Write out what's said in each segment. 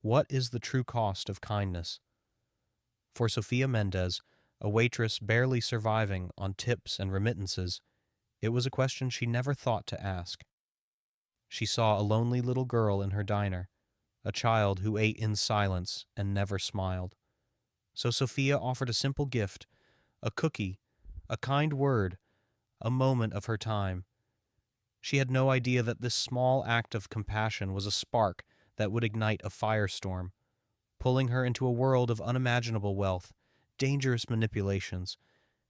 What is the true cost of kindness? For Sophia Mendez, a waitress barely surviving on tips and remittances, it was a question she never thought to ask. She saw a lonely little girl in her diner, a child who ate in silence and never smiled. So Sophia offered a simple gift, a cookie, a kind word, a moment of her time. She had no idea that this small act of compassion was a spark that would ignite a firestorm, pulling her into a world of unimaginable wealth, dangerous manipulations,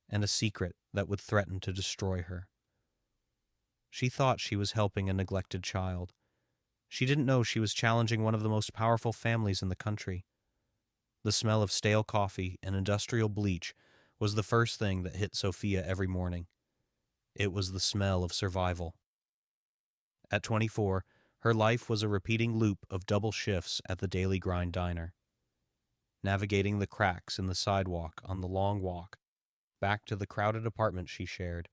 and a secret that would threaten to destroy her. She thought she was helping a neglected child. She didn't know she was challenging one of the most powerful families in the country. The smell of stale coffee and industrial bleach was the first thing that hit Sophia every morning. It was the smell of survival. At 24, her life was a repeating loop of double shifts at the Daily Grind diner. Navigating the cracks in the sidewalk on the long walk back to the crowded apartment she shared,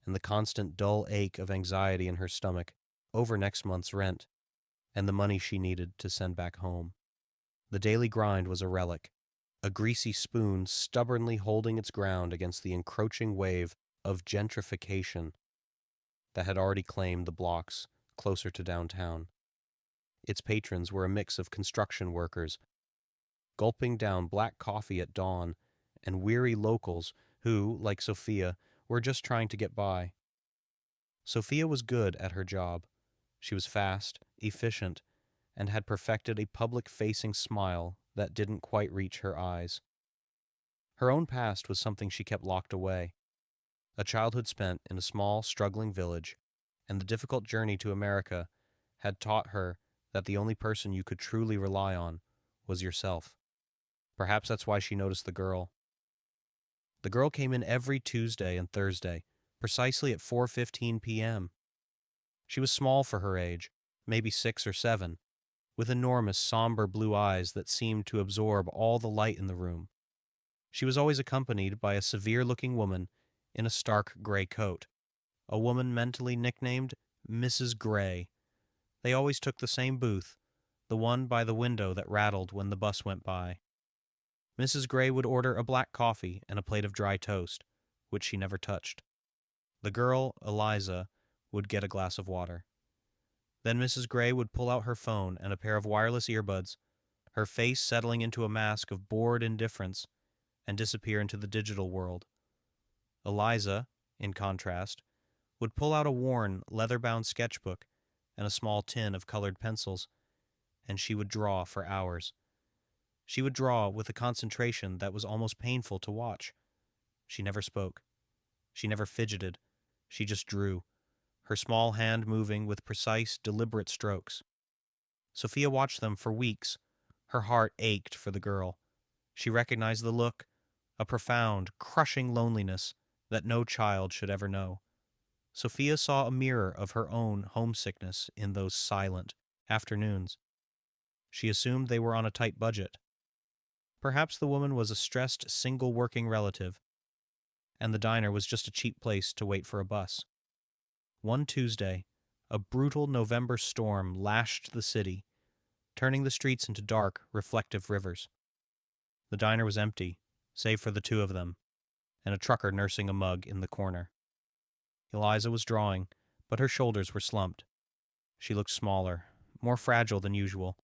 and the constant dull ache of anxiety in her stomach over next month's rent, and the money she needed to send back home. The Daily Grind was a relic, a greasy spoon stubbornly holding its ground against the encroaching wave of gentrification that had already claimed the blocks closer to downtown. Its patrons were a mix of construction workers, gulping down black coffee at dawn, and weary locals who, like Sophia, were just trying to get by. Sophia was good at her job. She was fast, efficient, and had perfected a public-facing smile that didn't quite reach her eyes. Her own past was something she kept locked away. A childhood spent in a small, struggling village, and the difficult journey to America had taught her that the only person you could truly rely on was yourself. Perhaps that's why she noticed the girl. The girl came in every Tuesday and Thursday, precisely at 4:15 p.m. She was small for her age, maybe 6 or 7, with enormous somber blue eyes that seemed to absorb all the light in the room. She was always accompanied by a severe-looking woman in a stark gray coat, a woman mentally nicknamed Mrs. Gray. They always took the same booth, the one by the window that rattled when the bus went by. Mrs. Gray would order a black coffee and a plate of dry toast, which she never touched. The girl, Eliza, would get a glass of water. Then Mrs. Gray would pull out her phone and a pair of wireless earbuds, her face settling into a mask of bored indifference, and disappear into the digital world. Eliza, in contrast, would pull out a worn, leather-bound sketchbook and a small tin of colored pencils, and she would draw for hours. She would draw with a concentration that was almost painful to watch. She never spoke. She never fidgeted. She just drew, her small hand moving with precise, deliberate strokes. Sophia watched them for weeks. Her heart ached for the girl. She recognized the look, a profound, crushing loneliness that no child should ever know. Sophia saw a mirror of her own homesickness in those silent afternoons. She assumed they were on a tight budget. Perhaps the woman was a stressed single working relative, and the diner was just a cheap place to wait for a bus. One Tuesday, a brutal November storm lashed the city, turning the streets into dark, reflective rivers. The diner was empty, save for the two of them, and a trucker nursing a mug in the corner. Eliza was drawing, but her shoulders were slumped. She looked smaller, more fragile than usual.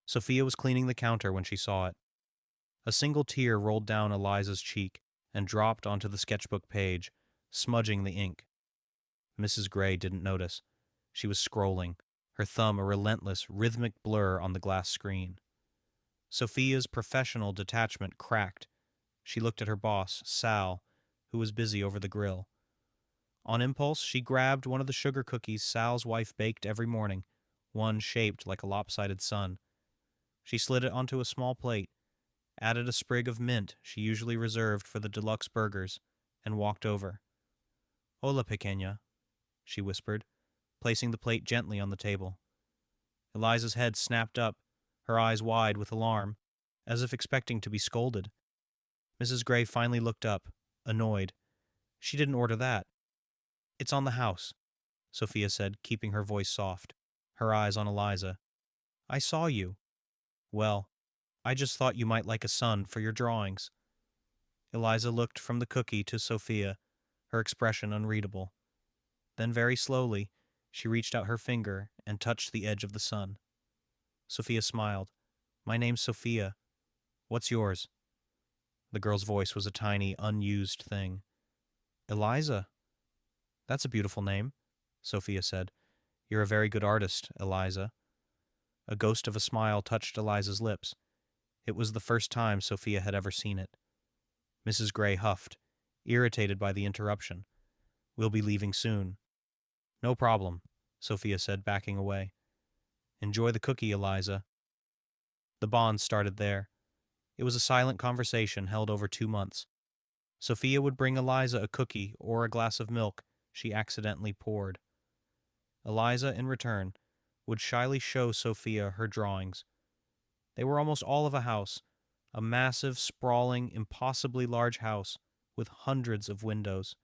Sophia was cleaning the counter when she saw it. A single tear rolled down Eliza's cheek and dropped onto the sketchbook page, smudging the ink. Mrs. Gray didn't notice. She was scrolling, her thumb a relentless, rhythmic blur on the glass screen. Sophia's professional detachment cracked. She looked at her boss, Sal, who was busy over the grill. On impulse, she grabbed one of the sugar cookies Sal's wife baked every morning, one shaped like a lopsided sun. She slid it onto a small plate, added a sprig of mint she usually reserved for the deluxe burgers, and walked over. "Hola, pequeña," she whispered, placing the plate gently on the table. Eliza's head snapped up, her eyes wide with alarm, as if expecting to be scolded. Mrs. Gray finally looked up, annoyed. "She didn't order that." "It's on the house," Sophia said, keeping her voice soft, her eyes on Eliza. "I saw you." Well, I just thought you might like a son for your drawings. Eliza looked from the cookie to Sophia, her expression unreadable. Then very slowly, she reached out her finger and touched the edge of the sun. Sophia smiled. My name's Sophia. What's yours? The girl's voice was a tiny, unused thing. Eliza. That's a beautiful name, Sophia said. You're a very good artist, Eliza. A ghost of a smile touched Eliza's lips. It was the first time Sophia had ever seen it. Mrs. Gray huffed, irritated by the interruption. We'll be leaving soon. No problem, Sophia said, backing away. Enjoy the cookie, Eliza. The bond started there. It was a silent conversation held over 2 months. Sophia would bring Eliza a cookie or a glass of milk she accidentally poured. Eliza, in return, would shyly show Sophia her drawings. They were almost all of a house, a massive, sprawling, impossibly large house with hundreds of windows.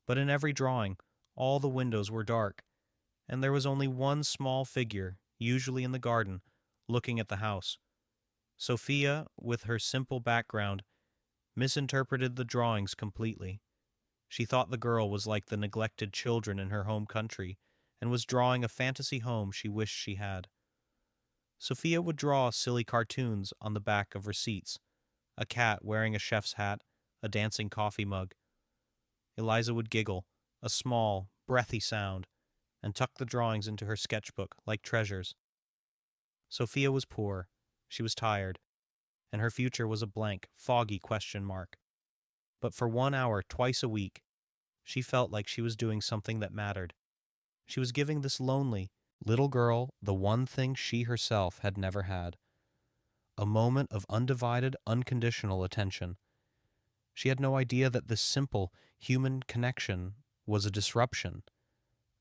But in every drawing, all the windows were dark, and there was only one small figure, usually in the garden, looking at the house. Sophia, with her simple background, misinterpreted the drawings completely. She thought the girl was like the neglected children in her home country and was drawing a fantasy home she wished she had. Sophia would draw silly cartoons on the back of receipts, a cat wearing a chef's hat, a dancing coffee mug. Eliza would giggle, a small, breathy sound, and tuck the drawings into her sketchbook like treasures. Sophia was poor, she was tired, and her future was a blank, foggy question mark. But for 1 hour twice a week, she felt like she was doing something that mattered. She was giving this lonely little girl the one thing she herself had never had, a moment of undivided, unconditional attention. She had no idea that this simple human connection was a disruption,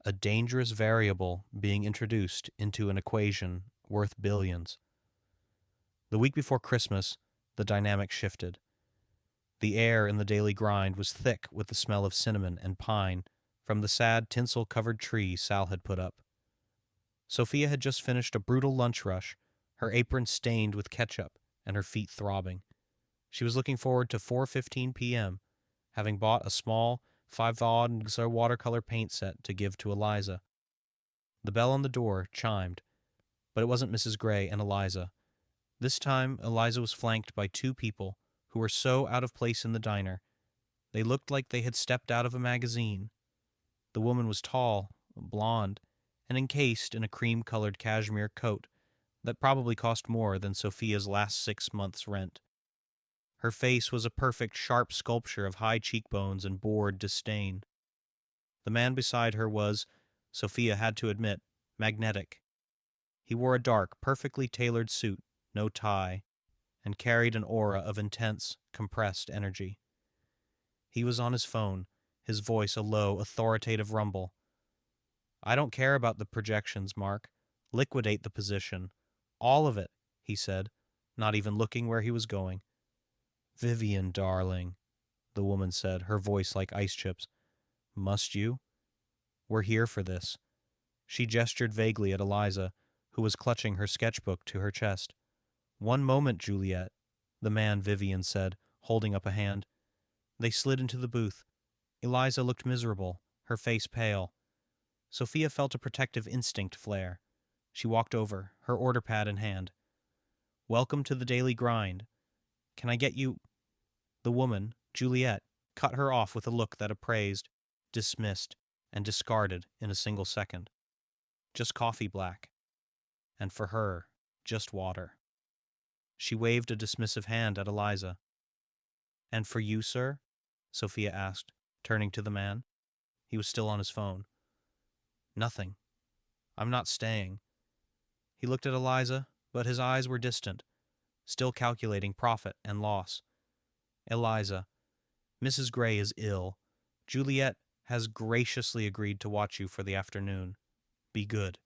a dangerous variable being introduced into an equation worth billions. The week before Christmas, the dynamic shifted. The air in the daily grind was thick with the smell of cinnamon and pine from the sad tinsel-covered tree Sal had put up. Sophia had just finished a brutal lunch rush, her apron stained with ketchup and her feet throbbing. She was looking forward to 4:15 p.m., having bought a small 5-odd watercolor paint set to give to Eliza. The bell on the door chimed, but it wasn't Mrs. Gray and Eliza. This time, Eliza was flanked by 2 people who were so out of place in the diner. They looked like they had stepped out of a magazine. The woman was tall, blonde, and encased in a cream-colored cashmere coat that probably cost more than Sophia's last 6 months' rent. Her face was a perfect, sharp sculpture of high cheekbones and bored disdain. The man beside her was, Sophia had to admit, magnetic. He wore a dark, perfectly tailored suit, no tie, and carried an aura of intense, compressed energy. He was on his phone, his voice a low, authoritative rumble. I don't care about the projections, Mark. Liquidate the position. All of it, he said, not even looking where he was going. Vivian, darling, the woman said, her voice like ice chips. Must you? We're here for this. She gestured vaguely at Eliza, who was clutching her sketchbook to her chest. One moment, Juliet, the man Vivian said, holding up a hand. They slid into the booth. Eliza looked miserable, her face pale. Sophia felt a protective instinct flare. She walked over, her order pad in hand. Welcome to the daily grind. Can I get you... The woman, Juliet, cut her off with a look that appraised, dismissed, and discarded in a single second. Just coffee black. And for her, just water. She waved a dismissive hand at Eliza. And for you, sir? Sophia asked, turning to the man. He was still on his phone. Nothing. I'm not staying. He looked at Eliza, but his eyes were distant, still calculating profit and loss. Eliza, Mrs. Gray is ill. Juliet has graciously agreed to watch you for the afternoon. Be good.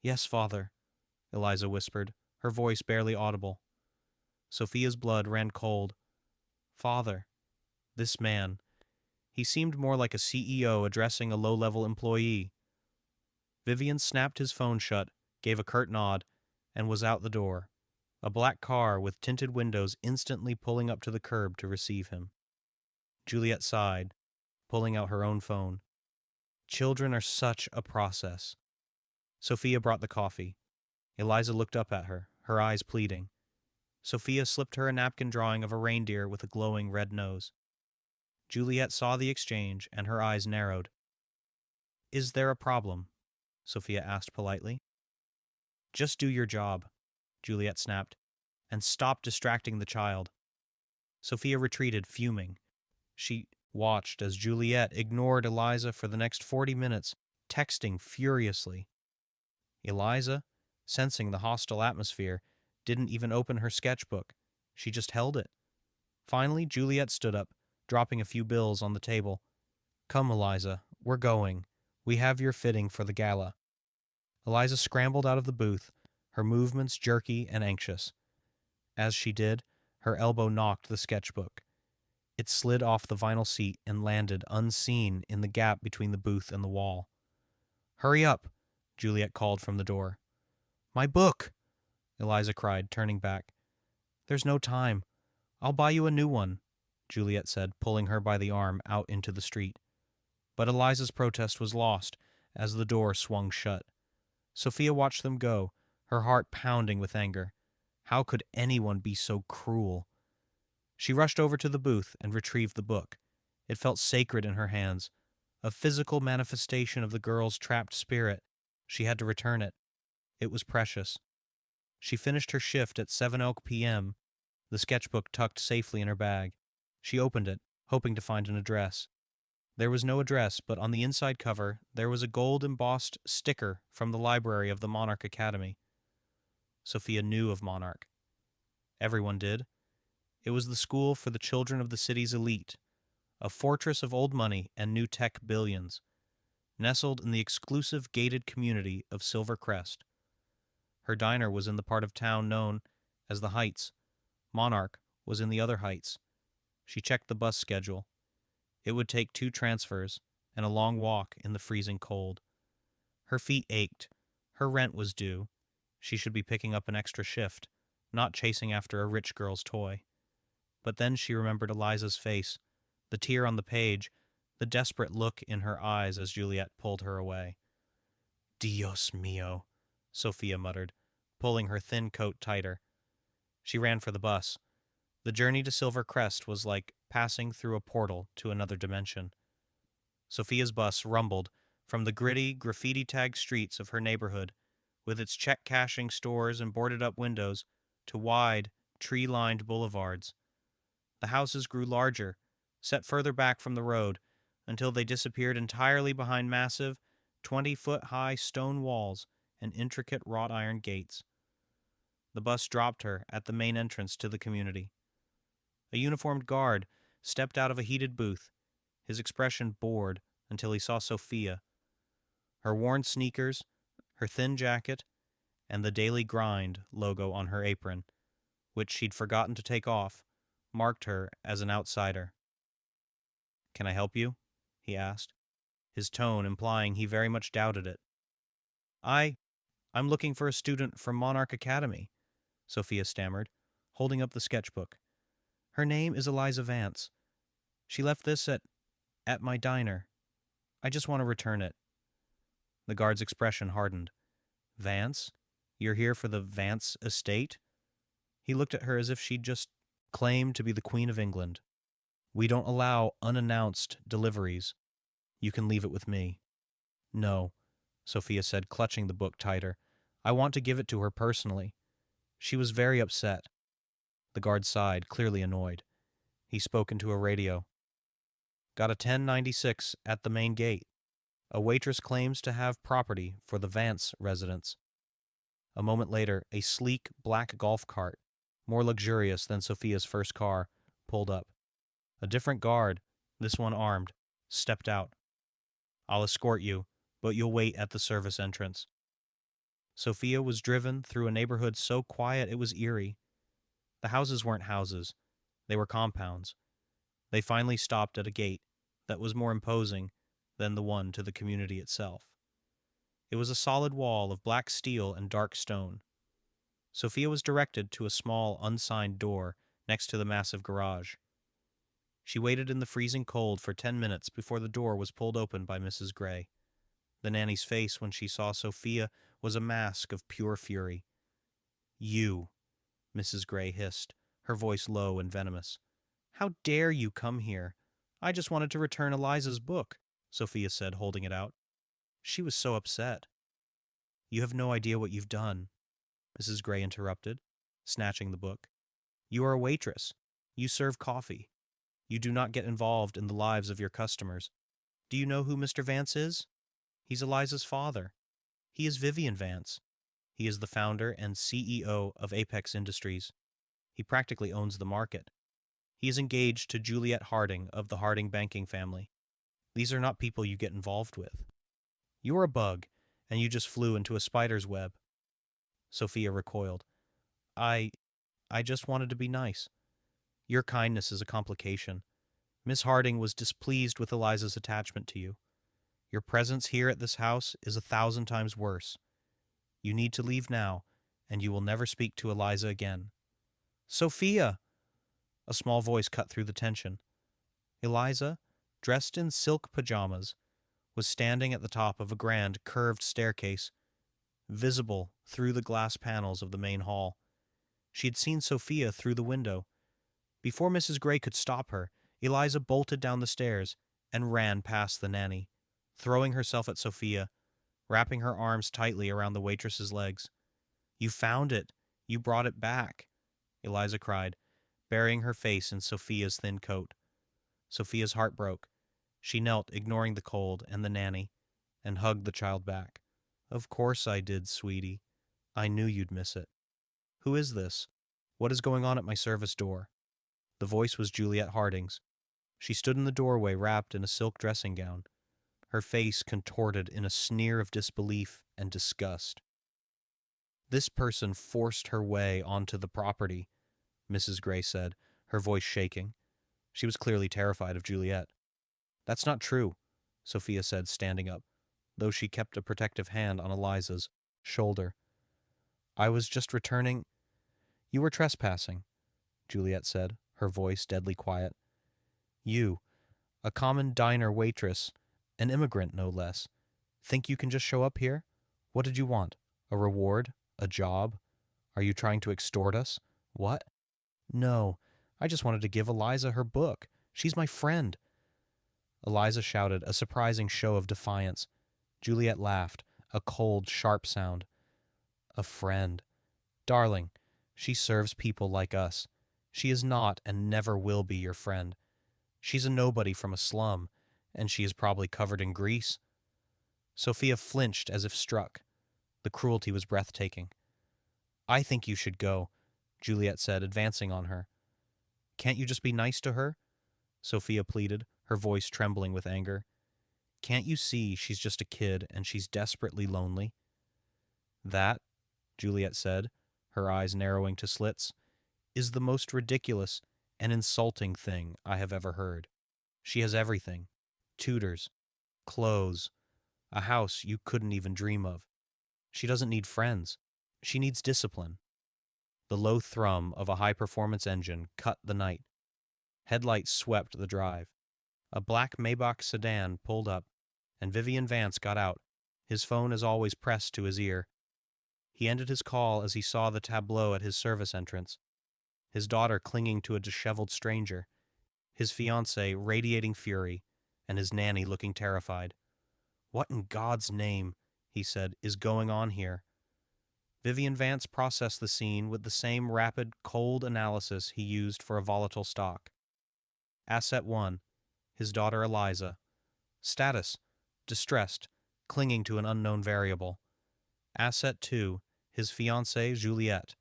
Yes, father, Eliza whispered, her voice barely audible. Sophia's blood ran cold. Father, this man, he seemed more like a CEO addressing a low-level employee. Vivian snapped his phone shut, gave a curt nod, and was out the door. a black car with tinted windows instantly pulling up to the curb to receive him. Juliet sighed, pulling out her own phone. Children are such a process. Sophia brought the coffee. Eliza looked up at her, her eyes pleading. Sophia slipped her a napkin drawing of a reindeer with a glowing red nose. Juliet saw the exchange, and her eyes narrowed. "Is there a problem?" Sophia asked politely. "Just do your job," Juliet snapped, "and stop distracting the child." Sophia retreated, fuming. She watched as Juliet ignored Eliza for the next 40 minutes, texting furiously. Eliza, sensing the hostile atmosphere, didn't even open her sketchbook. She just held it. Finally, Juliet stood up, dropping a few bills on the table. "Come, Eliza, we're going. We have your fitting for the gala." Eliza scrambled out of the booth, her movements jerky and anxious. As she did, her elbow knocked the sketchbook. It slid off the vinyl seat and landed unseen in the gap between the booth and the wall. "Hurry up," Juliet called from the door. "My book!" Eliza cried, turning back. "There's no time. I'll buy you a new one," Juliet said, pulling her by the arm out into the street. But Eliza's protest was lost as the door swung shut. Sophia watched them go, her heart pounding with anger. How could anyone be so cruel? She rushed over to the booth and retrieved the book. It felt sacred in her hands, a physical manifestation of the girl's trapped spirit. She had to return it. It was precious. She finished her shift at 7 p.m., the sketchbook tucked safely in her bag. She opened it, hoping to find an address. There was no address, but on the inside cover there was a gold-embossed sticker from the library of the Monarch Academy. Sophia knew of Monarch. Everyone did. It was the school for the children of the city's elite, a fortress of old money and new tech billions, nestled in the exclusive gated community of Silver Crest. Her diner was in the part of town known as the Heights. Monarch was in the other Heights. She checked the bus schedule. It would take 2 transfers and a long walk in the freezing cold. Her feet ached. Her rent was due. She should be picking up an extra shift, not chasing after a rich girl's toy. But then she remembered Eliza's face, the tear on the page, the desperate look in her eyes as Juliet pulled her away. "Dios mío," Sophia muttered, pulling her thin coat tighter. She ran for the bus. The journey to Silver Crest was like passing through a portal to another dimension. Sophia's bus rumbled from the gritty, graffiti-tagged streets of her neighborhood, with its check-cashing stores and boarded-up windows, to wide, tree-lined boulevards. The houses grew larger, set further back from the road, until they disappeared entirely behind massive, 20-foot-high stone walls and intricate wrought-iron gates. The bus dropped her at the main entrance to the community. A uniformed guard stepped out of a heated booth, his expression bored until he saw Sophia. Her worn sneakers, her thin jacket, and the Daily Grind logo on her apron, which she'd forgotten to take off, marked her as an outsider. "Can I help you?" he asked, his tone implying he very much doubted it. I'm looking for a student from Monarch Academy," Sophia stammered, holding up the sketchbook. "Her name is Eliza Vance. She left this at my diner. I just want to return it." The guard's expression hardened. "Vance? You're here for the Vance estate?" He looked at her as if she'd just claimed to be the Queen of England. "We don't allow unannounced deliveries. You can leave it with me." "No," Sophia said, clutching the book tighter. "I want to give it to her personally. She was very upset." The guard sighed, clearly annoyed. He spoke into a radio. "Got a 1096 at the main gate. A waitress claims to have property for the Vance residence." A moment later, a sleek black golf cart, more luxurious than Sophia's first car, pulled up. A different guard, this one armed, stepped out. "I'll escort you, but you'll wait at the service entrance." Sophia was driven through a neighborhood so quiet it was eerie. The houses weren't houses. They were compounds. They finally stopped at a gate that was more imposing than the one to the community itself. It was a solid wall of black steel and dark stone. Sophia was directed to a small, unsigned door next to the massive garage. She waited in the freezing cold for 10 minutes before the door was pulled open by Mrs. Gray. The nanny's face when she saw Sophia was a mask of pure fury. "You," Mrs. Gray hissed, her voice low and venomous. "How dare you come here? I just wanted to return Eliza's book," Sophia said, holding it out. She was so upset. "You have no idea what you've done," Mrs. Gray interrupted, snatching the book. "You are a waitress. You serve coffee. You do not get involved in the lives of your customers. Do you know who Mr. Vance is? He's Eliza's father. He is Vivian Vance. He is the founder and CEO of Apex Industries. He practically owns the market. He is engaged to Juliet Harding of the Harding banking family. These are not people you get involved with. You're a bug, and you just flew into a spider's web." Sophia recoiled. I just wanted to be nice. Your kindness is a complication. Miss Harding was displeased with Eliza's attachment to you. Your presence here at this house is 1,000 times worse. You need to leave now, and you will never speak to Eliza again." "Sophia!" A small voice cut through the tension. Eliza, dressed in silk pajamas, was standing at the top of a grand, curved staircase, visible through the glass panels of the main hall. She had seen Sophia through the window. Before Mrs. Gray could stop her, Eliza bolted down the stairs and ran past the nanny, throwing herself at Sophia, wrapping her arms tightly around the waitress's legs. "You found it! You brought it back!" Eliza cried, burying her face in Sophia's thin coat. Sophia's heart broke. She knelt, ignoring the cold and the nanny, and hugged the child back. "Of course I did, sweetie. I knew you'd miss it. Who is this? What is going on at my service door?" The voice was Juliet Harding's. She stood in the doorway wrapped in a silk dressing gown, her face contorted in a sneer of disbelief and disgust. "This person forced her way onto the property," Mrs. Gray said, her voice shaking. She was clearly terrified of Juliet. "That's not true," Sophia said, standing up, though she kept a protective hand on Eliza's shoulder. "I was just returning—" "You were trespassing," Juliet said, her voice deadly quiet. "You, a common diner waitress, an immigrant no less, think you can just show up here? What did you want? A reward? A job? Are you trying to extort us? What?" "No, I just wanted to give Eliza her book. She's my friend." Eliza shouted, a surprising show of defiance. Juliet laughed, a cold, sharp sound. "A friend. Darling, she serves people like us. She is not and never will be your friend. She's a nobody from a slum, and she is probably covered in grease." Sophia flinched as if struck. The cruelty was breathtaking. "I think you should go," Juliet said, advancing on her. "Can't you just be nice to her?" Sophia pleaded, her voice trembling with anger. "Can't you see she's just a kid and she's desperately lonely?" "That," Juliet said, her eyes narrowing to slits, "is the most ridiculous and insulting thing I have ever heard. She has everything. Tutors, clothes, a house you couldn't even dream of. She doesn't need friends. She needs discipline." The low thrum of a high-performance engine cut the night. Headlights swept the drive. A black Maybach sedan pulled up, and Vivian Vance got out, his phone as always pressed to his ear. He ended his call as he saw the tableau at his service entrance. His daughter clinging to a disheveled stranger, his fiancée radiating fury, and his nanny looking terrified. "What in God's name," he said, "is going on here?" Vivian Vance processed the scene with the same rapid, cold analysis he used for a volatile stock. Asset 1, his daughter Eliza. Status, distressed, clinging to an unknown variable. Asset 2, his fiancée Juliet.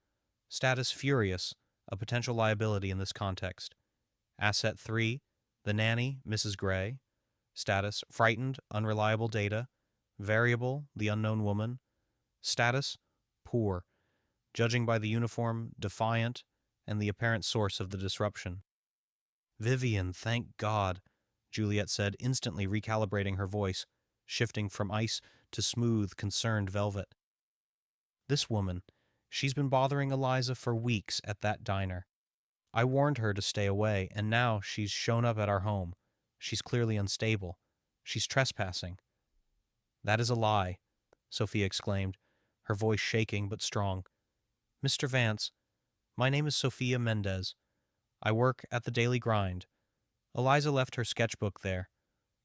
Status furious, a potential liability in this context. Asset 3, the nanny, Mrs. Gray. Status frightened, unreliable data. Variable, the unknown woman. Status poor, judging by the uniform, defiant, and the apparent source of the disruption. "Vivian, thank God," Juliet said, instantly recalibrating her voice, shifting from ice to smooth, concerned velvet. "This woman, She's been bothering Eliza for weeks at that diner. I warned her to stay away, and now she's shown up at our home. She's clearly unstable. She's trespassing." "That is a lie," Sophia exclaimed, her voice shaking but strong. "Mr. Vance, my name is Sophia Mendez. I work at the Daily Grind. Eliza left her sketchbook there.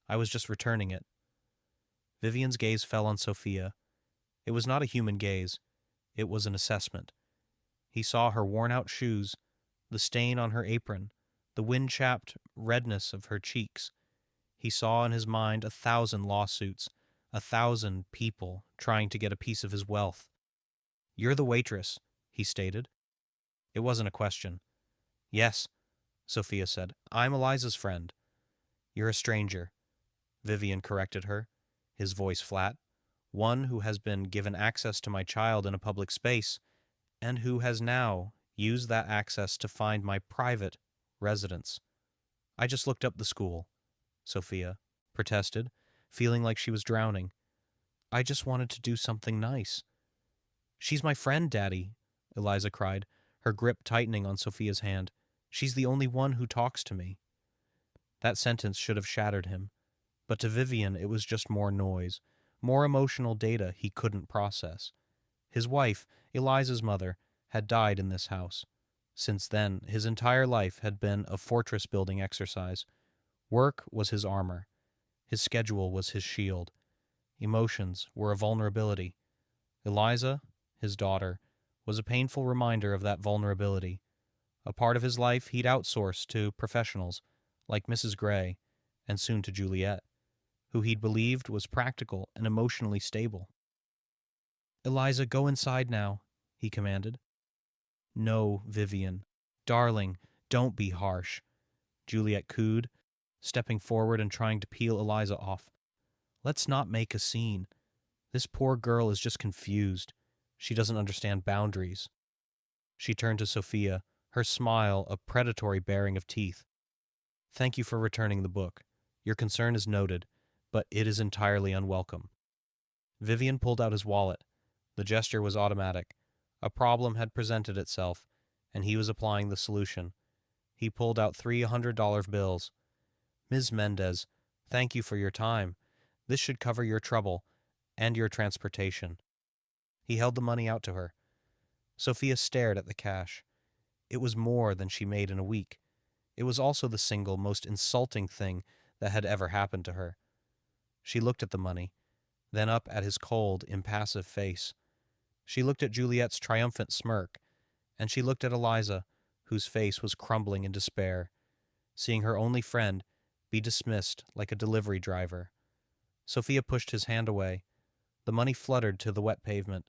I was just returning it." Vivian's gaze fell on Sophia. It was not a human gaze. It was an assessment. He saw her worn-out shoes, the stain on her apron, the wind-chapped redness of her cheeks. He saw in his mind 1,000 lawsuits, 1,000 people trying to get a piece of his wealth. "You're the waitress," he stated. It wasn't a question. "Yes," Sophia said. "I'm Eliza's friend." "You're a stranger," Vivian corrected her, his voice flat. "One who has been given access to my child in a public space, and who has now used that access to find my private residence." "I just looked up the school," Sophia protested, feeling like she was drowning. "I just wanted to do something nice." "She's my friend, Daddy," Eliza cried, her grip tightening on Sophia's hand. "She's the only one who talks to me." That sentence should have shattered him, but to Vivian it was just more noise, more emotional data he couldn't process. His wife, Eliza's mother, had died in this house. Since then, his entire life had been a fortress-building exercise. Work was his armor. His schedule was his shield. Emotions were a vulnerability. Eliza, his daughter, was a painful reminder of that vulnerability. A part of his life he'd outsourced to professionals, like Mrs. Gray, and soon to Juliet, who he'd believed was practical and emotionally stable. "Eliza, go inside now," he commanded. "No, Vivian. Darling, don't be harsh," Juliet cooed, stepping forward and trying to peel Eliza off. "Let's not make a scene. This poor girl is just confused. She doesn't understand boundaries." She turned to Sophia, her smile a predatory baring of teeth. "Thank you for returning the book. Your concern is noted, but it is entirely unwelcome." Vivian pulled out his wallet. The gesture was automatic. A problem had presented itself, and he was applying the solution. He pulled out 3 $100 bills. "Ms. Mendez, thank you for your time. This should cover your trouble and your transportation." He held the money out to her. Sophia stared at the cash. It was more than she made in a week. It was also the single most insulting thing that had ever happened to her. She looked at the money, then up at his cold, impassive face. She looked at Juliet's triumphant smirk, and she looked at Eliza, whose face was crumbling in despair, seeing her only friend be dismissed like a delivery driver. Sophia pushed his hand away. The money fluttered to the wet pavement.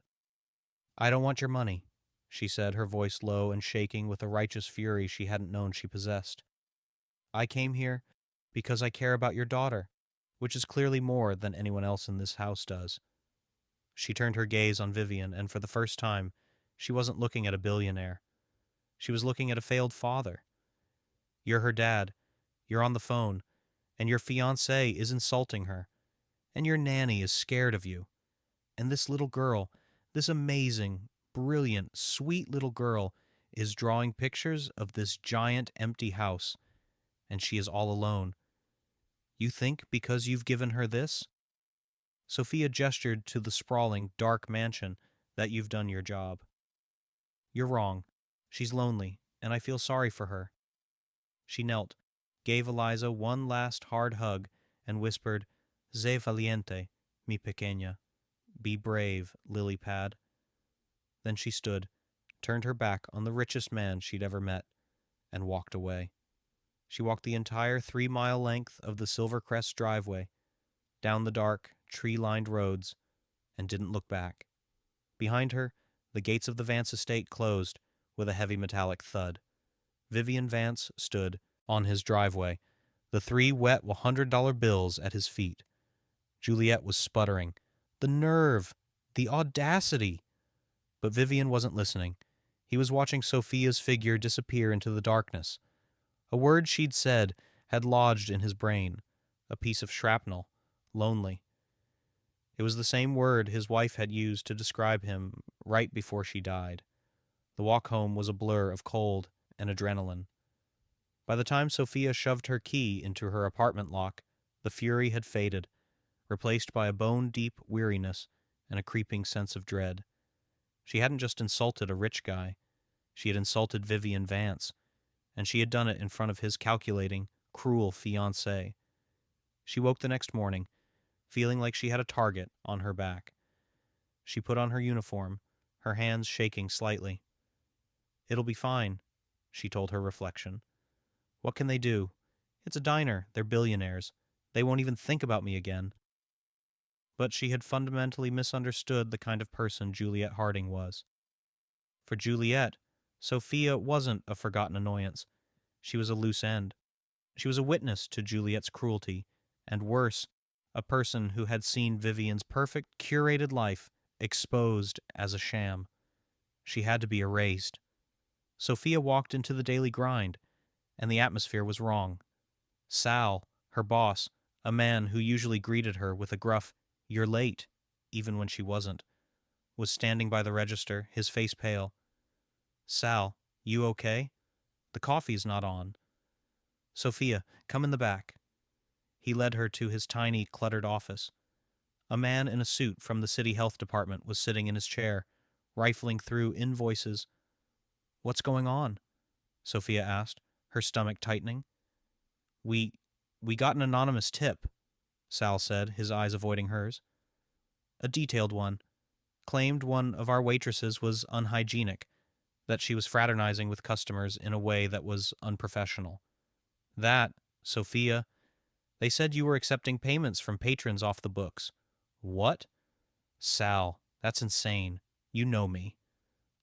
"I don't want your money," she said, her voice low and shaking with a righteous fury she hadn't known she possessed. "I came here because I care about your daughter, which is clearly more than anyone else in this house does." She turned her gaze on Vivian, and for the first time, she wasn't looking at a billionaire. She was looking at a failed father. "You're her dad. You're on the phone, and your fiancé is insulting her, and your nanny is scared of you. And this little girl, this amazing, brilliant, sweet little girl, is drawing pictures of this giant empty house, and she is all alone. You think because you've given her this?" Sophia gestured to the sprawling, dark mansion, "that you've done your job." "You're wrong. She's lonely, and I feel sorry for her." She knelt, gave Eliza one last hard hug, and whispered, "Sé valiente, mi pequeña." "Be brave, lily pad." Then she stood, turned her back on the richest man she'd ever met, and walked away. She walked the entire 3-mile length of the Silvercrest driveway, down the dark, tree-lined roads, and didn't look back. Behind her, the gates of the Vance estate closed with a heavy metallic thud. Vivian Vance stood on his driveway, the 3 wet $100 bills at his feet. Juliet was sputtering. The nerve! The audacity! But Vivian wasn't listening. He was watching Sophia's figure disappear into the darkness. A word she'd said had lodged in his brain, a piece of shrapnel, lonely. It was the same word his wife had used to describe him right before she died. The walk home was a blur of cold and adrenaline. By the time Sophia shoved her key into her apartment lock, the fury had faded, replaced by a bone-deep weariness and a creeping sense of dread. She hadn't just insulted a rich guy. She had insulted Vivian Vance, and she had done it in front of his calculating, cruel fiancé. She woke the next morning, feeling like she had a target on her back. She put on her uniform, her hands shaking slightly. "It'll be fine," she told her reflection. "What can they do? It's a diner. They're billionaires. They won't even think about me again." But she had fundamentally misunderstood the kind of person Juliet Harding was. For Juliet, Sophia wasn't a forgotten annoyance. She was a loose end. She was a witness to Juliet's cruelty, and worse, a person who had seen Vivian's perfect, curated life exposed as a sham. She had to be erased. Sophia walked into the daily grind, and the atmosphere was wrong. Sal, her boss, a man who usually greeted her with a gruff, "You're late," even when she wasn't, was standing by the register, his face pale. "Sal, you okay? The coffee's not on." "Sophia, come in the back." He led her to his tiny, cluttered office. A man in a suit from the city health department was sitting in his chair, rifling through invoices. "What's going on?" Sophia asked, her stomach tightening. We got an anonymous tip," Sal said, his eyes avoiding hers. "A detailed one. Claimed one of our waitresses was unhygienic, that she was fraternizing with customers in a way that was unprofessional. That, Sophia, they said you were accepting payments from patrons off the books." "What?" "Sal, that's insane. You know me."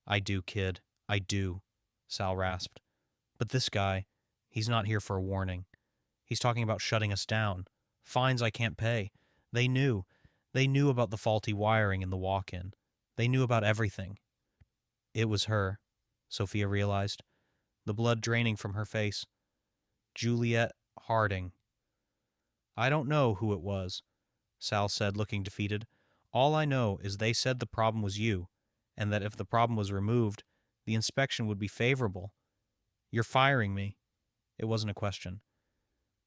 "I do, kid. I do," Sal rasped. "But this guy, he's not here for a warning. He's talking about shutting us down. Fines I can't pay. They knew. They knew about the faulty wiring in the walk-in. They knew about everything." It was her, Sophia realized, the blood draining from her face. Juliet Harding. "I don't know who it was," Sal said, looking defeated. "All I know is they said the problem was you, and that if the problem was removed, the inspection would be favorable. You're firing me." It wasn't a question.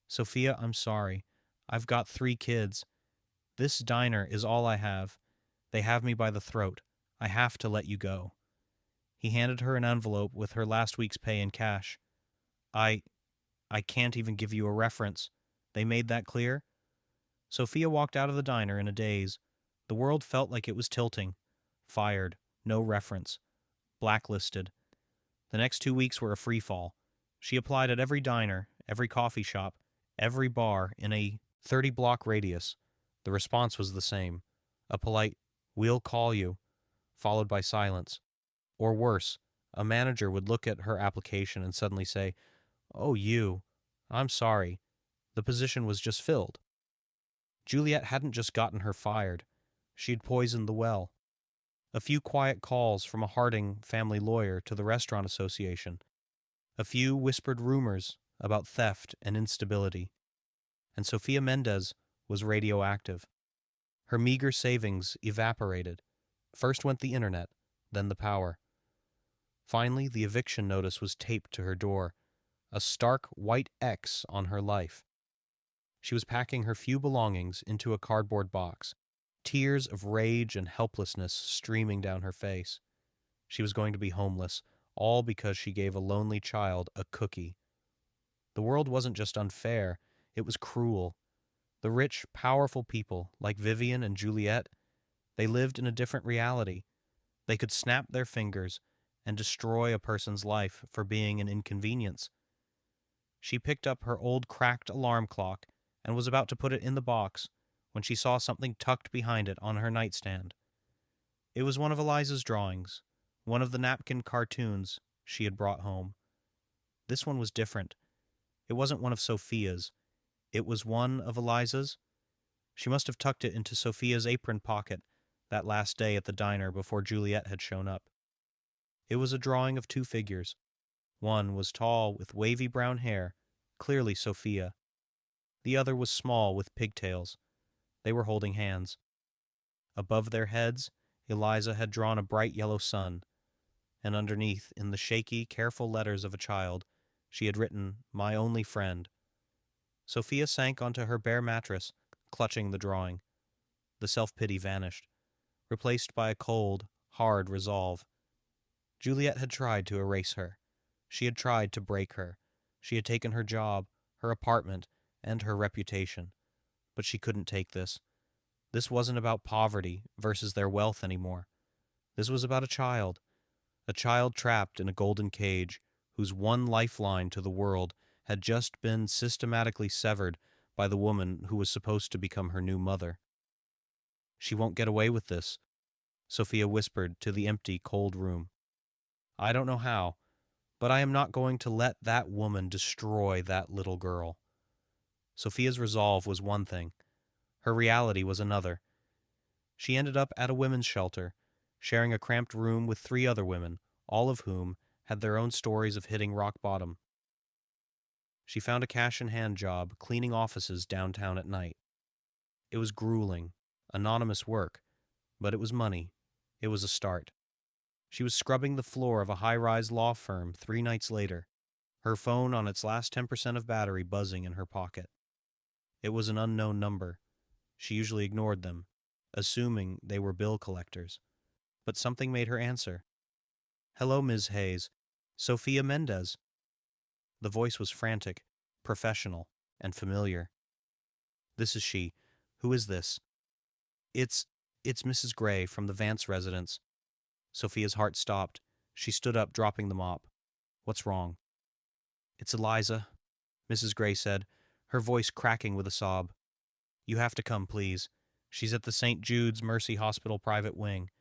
"Sophia, I'm sorry. I've got 3 kids. This diner is all I have. They have me by the throat. I have to let you go." He handed her an envelope with her last week's pay in cash. I can't even give you a reference. They made that clear?" Sophia walked out of the diner in a daze. The world felt like it was tilting. Fired. No reference. Blacklisted. The next 2 weeks were a free fall. She applied at every diner, every coffee shop, every bar in a 30-block radius. The response was the same. A polite, "We'll call you," followed by silence. Or worse, a manager would look at her application and suddenly say, "Oh, you. I'm sorry. The position was just filled." Juliet hadn't just gotten her fired. She'd poisoned the well. A few quiet calls from a Harding family lawyer to the Restaurant Association. A few whispered rumors about theft and instability. And Sophia Mendez was radioactive. Her meager savings evaporated. First went the internet, then the power. Finally, the eviction notice was taped to her door, a stark white X on her life. She was packing her few belongings into a cardboard box, tears of rage and helplessness streaming down her face. She was going to be homeless, all because she gave a lonely child a cookie. The world wasn't just unfair, it was cruel. The rich, powerful people, like Vivian and Juliet, they lived in a different reality. They could snap their fingers and destroy a person's life for being an inconvenience. She picked up her old cracked alarm clock and was about to put it in the box when she saw something tucked behind it on her nightstand. It was one of Eliza's drawings, one of the napkin cartoons she had brought home. This one was different. It wasn't one of Sophia's. It was one of Eliza's. She must have tucked it into Sophia's apron pocket that last day at the diner before Juliet had shown up. It was a drawing of 2 figures. One was tall with wavy brown hair, clearly Sophia. The other was small with pigtails. They were holding hands. Above their heads, Eliza had drawn a bright yellow sun. and underneath, in the shaky, careful letters of a child, she had written, "My only friend." Sophia sank onto her bare mattress, clutching the drawing. The self-pity vanished, replaced by a cold, hard resolve. Juliet had tried to erase her. She had tried to break her. She had taken her job, her apartment, and her reputation. But she couldn't take this. This wasn't about poverty versus their wealth anymore. This was about a child trapped in a golden cage, whose one lifeline to the world had just been systematically severed by the woman who was supposed to become her new mother. "She won't get away with this," Sophia whispered to the empty, cold room. "I don't know how, but I am not going to let that woman destroy that little girl." Sophia's resolve was one thing. Her reality was another. She ended up at a women's shelter, sharing a cramped room with 3 other women, all of whom had their own stories of hitting rock bottom. She found a cash-in-hand job cleaning offices downtown at night. It was grueling, anonymous work, but it was money. It was a start. She was scrubbing the floor of a high-rise law firm 3 nights later, her phone on its last 10% of battery buzzing in her pocket. It was an unknown number. She usually ignored them, assuming they were bill collectors. But something made her answer. "Hello, Ms. Hayes. Sophia Mendez." The voice was frantic, professional, and familiar. "This is she. Who is this?" It's Mrs. Gray from the Vance residence." Sophia's heart stopped. She stood up, dropping the mop. "What's wrong?" "It's Eliza," Mrs. Gray said, her voice cracking with a sob. "You have to come, please. She's at the St. Jude's Mercy Hospital private wing.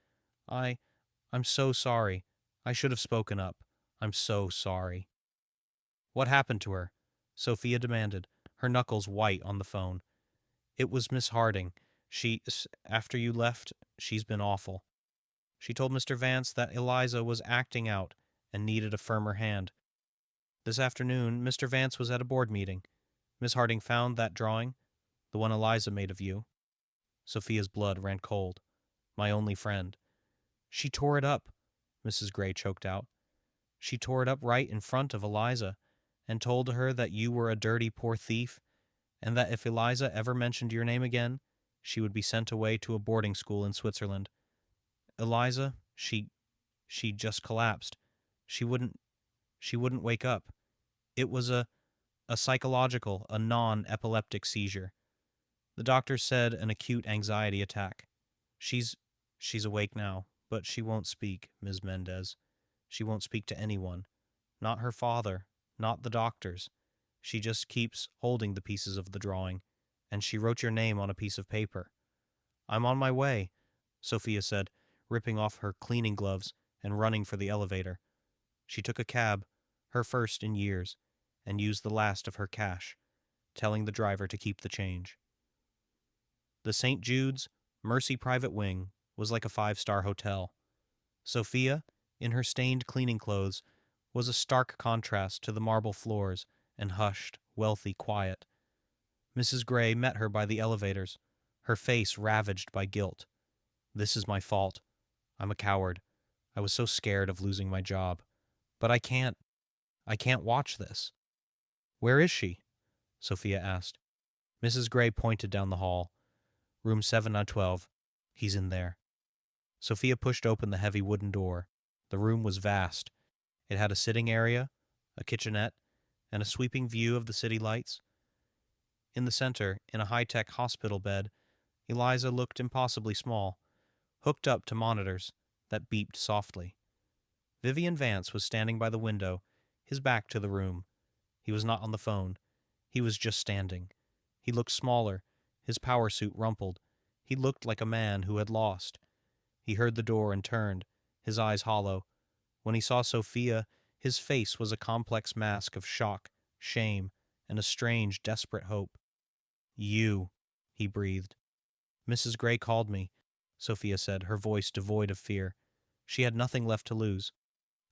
I'm so sorry. I should have spoken up. I'm so sorry." "What happened to her?" Sophia demanded, her knuckles white on the phone. "It was Miss Harding. After you left, she's been awful. She told Mr. Vance that Eliza was acting out and needed a firmer hand. This afternoon, Mr. Vance was at a board meeting. Miss Harding found that drawing, the one Eliza made of you." Sophia's blood ran cold. "My only friend." "She tore it up," Mrs. Gray choked out. "She tore it up right in front of Eliza and told her that you were a dirty poor thief, and that if Eliza ever mentioned your name again, she would be sent away to a boarding school in Switzerland. Eliza, she just collapsed. She wouldn't wake up. It was a psychological, a non-epileptic seizure. The doctor said an acute anxiety attack. She's awake now, but she won't speak, Ms. Mendez. She won't speak to anyone. Not her father, not the doctors. She just keeps holding the pieces of the drawing, and she wrote your name on a piece of paper." "I'm on my way," Sophia said, ripping off her cleaning gloves and running for the elevator. She took a cab, her first in years, and used the last of her cash, telling the driver to keep the change. The St. Jude's Mercy private wing was like a 5-star hotel. Sophia, in her stained cleaning clothes, was a stark contrast to the marble floors and hushed, wealthy quiet. Mrs. Gray met her by the elevators, her face ravaged by guilt. "This is my fault. I'm a coward. I was so scared of losing my job. But I can't watch this." "Where is she?" Sophia asked. Mrs. Gray pointed down the hall. "Room 712. He's in there." Sophia pushed open the heavy wooden door. The room was vast. It had a sitting area, a kitchenette, and a sweeping view of the city lights. In the center, in a high-tech hospital bed, Eliza looked impossibly small, hooked up to monitors that beeped softly. Vivian Vance was standing by the window, his back to the room. He was not on the phone. He was just standing. He looked smaller, his power suit rumpled. He looked like a man who had lost. He heard the door and turned, his eyes hollow. When he saw Sophia, his face was a complex mask of shock, shame, and a strange, desperate hope. "You," he breathed. "Mrs. Gray called me," Sophia said, her voice devoid of fear. She had nothing left to lose.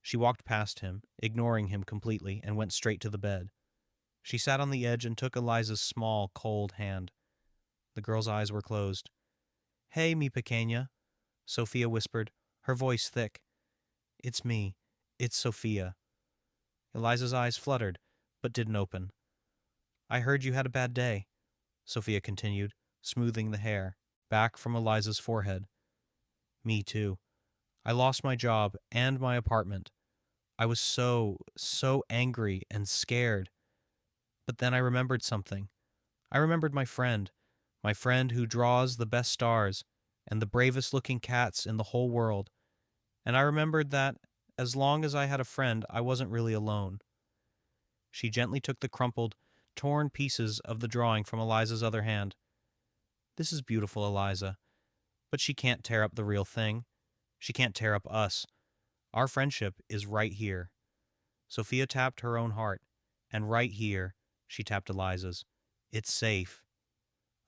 She walked past him, ignoring him completely, and went straight to the bed. She sat on the edge and took Eliza's small, cold hand. The girl's eyes were closed. "Hey, mi pequeña," Sophia whispered, her voice thick. It's me. It's Sophia." Eliza's eyes fluttered, but didn't open. "I heard you had a bad day," Sophia continued, smoothing the hair back from Eliza's forehead. "Me too. I lost my job and my apartment. I was so angry and scared. But then I remembered something. I remembered my friend who draws the best stars and the bravest looking cats in the whole world. And I remembered that as long as I had a friend, I wasn't really alone." She gently took the crumpled, torn pieces of the drawing from Eliza's other hand. "This is beautiful, Eliza, but she can't tear up the real thing. She can't tear up us. Our friendship is right here." Sophia tapped her own heart, and right here, she tapped Eliza's. "It's safe."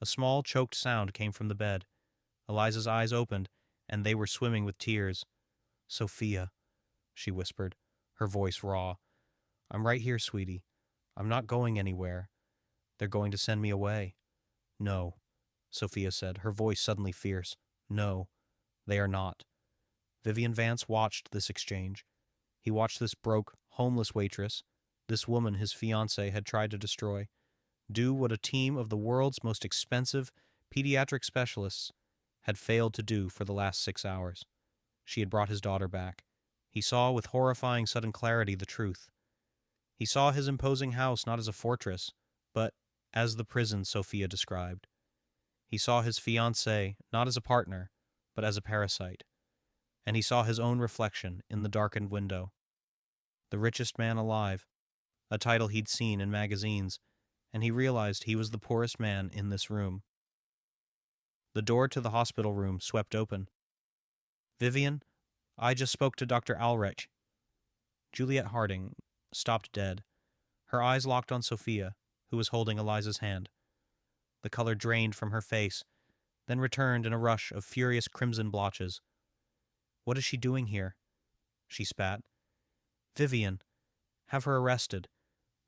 A small, choked sound came from the bed. Eliza's eyes opened, and they were swimming with tears. "Sophia," she whispered, her voice raw. "I'm right here, sweetie. I'm not going anywhere. They're going to send me away." "No," Sophia said, her voice suddenly fierce. "No, they are not." Vivian Vance watched this exchange. He watched this broke, homeless waitress, this woman his fiancé had tried to destroy, do what a team of the world's most expensive pediatric specialists had failed to do for the last 6 hours. She had brought his daughter back. He saw with horrifying sudden clarity the truth. He saw his imposing house not as a fortress, but as the prison Sophia described. He saw his fiancée not as a partner, but as a parasite. And he saw his own reflection in the darkened window. The richest man alive, a title he'd seen in magazines, and he realized he was the poorest man in this room. The door to the hospital room swept open. "Vivian, I just spoke to Dr. Alrich." Juliet Harding stopped dead. Her eyes locked on Sophia, who was holding Eliza's hand. The color drained from her face, then returned in a rush of furious crimson blotches. "What is she doing here?" she spat. "Vivian, have her arrested.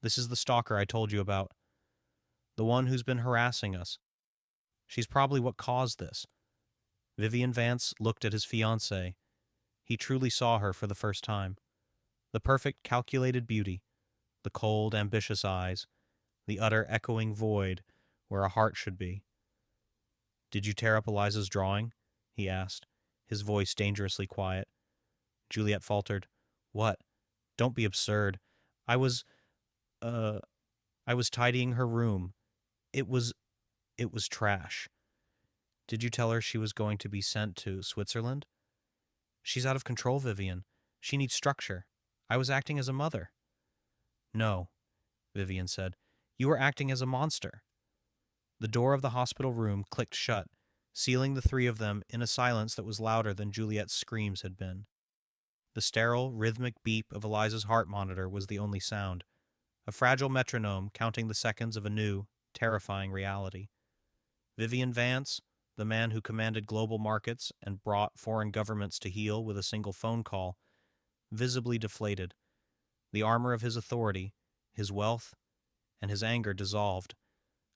This is the stalker I told you about. The one who's been harassing us. She's probably what caused this." Vivian Vance looked at his fiancée. He truly saw her for the first time. The perfect, calculated beauty, the cold, ambitious eyes, the utter, echoing void where a heart should be. "Did you tear up Eliza's drawing?" he asked, his voice dangerously quiet. Juliet faltered. "What? Don't be absurd. I was tidying her room. It was trash." "Did you tell her she was going to be sent to Switzerland?" "She's out of control, Vivian. She needs structure. I was acting as a mother." "No," Vivian said. "You were acting as a monster." The door of the hospital room clicked shut, sealing the three of them in a silence that was louder than Juliet's screams had been. The sterile, rhythmic beep of Eliza's heart monitor was the only sound, a fragile metronome counting the seconds of a new, terrifying reality. Vivian Vance, the man who commanded global markets and brought foreign governments to heel with a single phone call, visibly deflated. The armor of his authority, his wealth, and his anger dissolved,